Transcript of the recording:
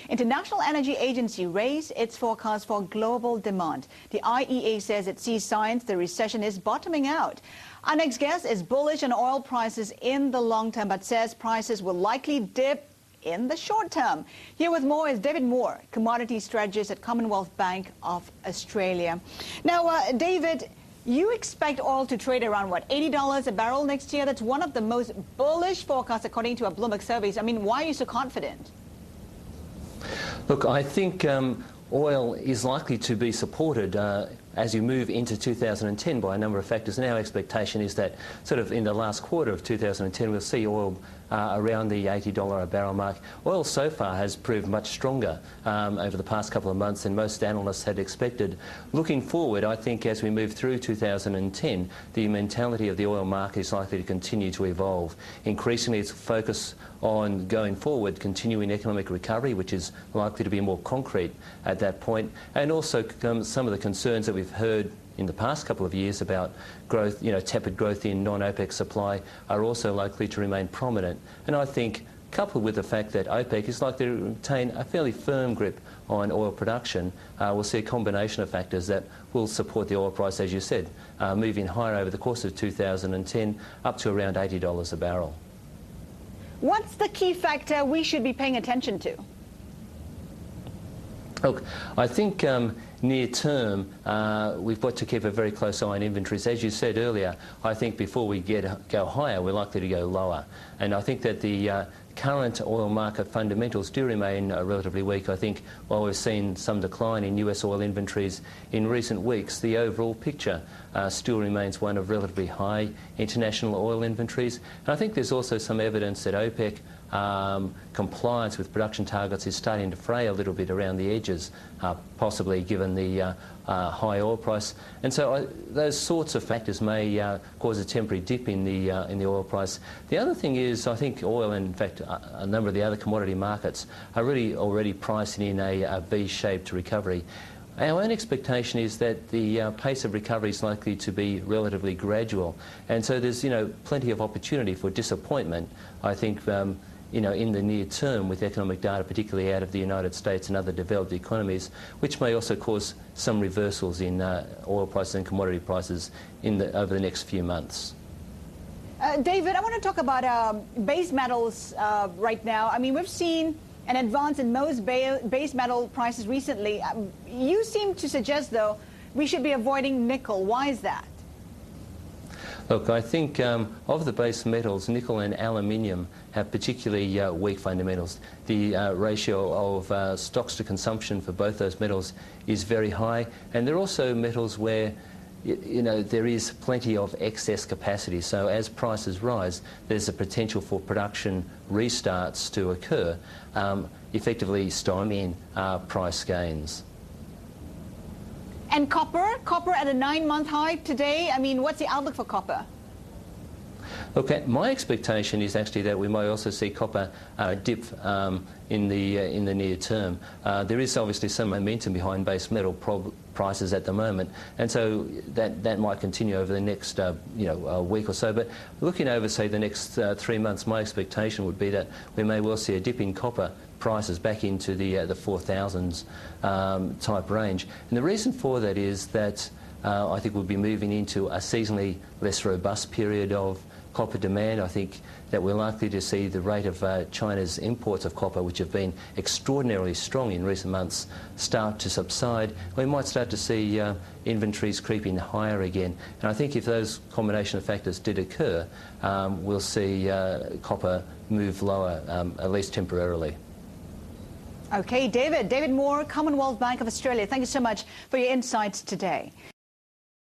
International Energy Agency raised its forecast for global demand. The IEA says it sees signs the recession is bottoming out. Our next guest is bullish on oil prices in the long term, but says prices will likely dip in the short term. Here with more is David Moore, commodity strategist at Commonwealth Bank of Australia. Now, David, you expect oil to trade around, what, $80 a barrel next year? That's one of the most bullish forecasts according to a Bloomberg surveys. I mean, why are you so confident? Look, I think oil is likely to be supported as you move into 2010 by a number of factors. And our expectation is that sort of in the last quarter of 2010 we'll see oil around the $80 a barrel mark. Oil so far has proved much stronger over the past couple of months than most analysts had expected. Looking forward, I think as we move through 2010, the mentality of the oil market is likely to continue to evolve. Increasingly its focus on going forward, continuing economic recovery, which is likely to be more concrete at that point, and also some of the concerns that we've heard in the past couple of years about growth, tepid growth in non-OPEC supply are also likely to remain prominent. And I think, coupled with the fact that OPEC is likely to retain a fairly firm grip on oil production, we'll see a combination of factors that will support the oil price, as you said, moving higher over the course of 2010 up to around $80 a barrel. What's the key factor we should be paying attention to? Look, I think near term, we've got to keep a very close eye on inventories. As you said earlier, I think before we go higher, we're likely to go lower. And I think that the current oil market fundamentals do remain relatively weak. I think while we've seen some decline in US oil inventories in recent weeks, the overall picture still remains one of relatively high international oil inventories. And I think there's also some evidence that OPEC compliance with production targets is starting to fray a little bit around the edges, possibly given the high oil price. And so those sorts of factors may cause a temporary dip in the oil price. The other thing is, I think oil, and in fact a number of the other commodity markets, are really already pricing in a V-shaped recovery. Our own expectation is that the pace of recovery is likely to be relatively gradual, and so there's plenty of opportunity for disappointment, I think, in the near term with economic data, particularly out of the United States and other developed economies, which may also cause some reversals in oil prices and commodity prices over the next few months. David, I want to talk about base metals right now. I mean, we've seen an advance in most base metal prices recently. You seem to suggest, though, we should be avoiding nickel. Why is that? Look, I think of the base metals, nickel and aluminium have particularly weak fundamentals. The ratio of stocks to consumption for both those metals is very high, and they're also metals where there is plenty of excess capacity. So as prices rise, there's a potential for production restarts to occur, effectively stymieing price gains. And copper at a 9-month high today. I mean, what's the outlook for copper? Okay, my expectation is actually that we might also see copper dip in the near term. There is obviously some momentum behind base metal prices at the moment, and so that might continue over the next week or so. But looking over, say, the next 3 months, my expectation would be that we may well see a dip in copper prices back into the 4,000s type range. And the reason for that is that I think we'll be moving into a seasonally less robust period of copper demand. I think that we're likely to see the rate of China's imports of copper, which have been extraordinarily strong in recent months, start to subside. We might start to see inventories creeping higher again. And I think if those combination of factors did occur, we'll see copper move lower, at least temporarily. Okay, David Moore, Commonwealth Bank of Australia, thank you so much for your insights today.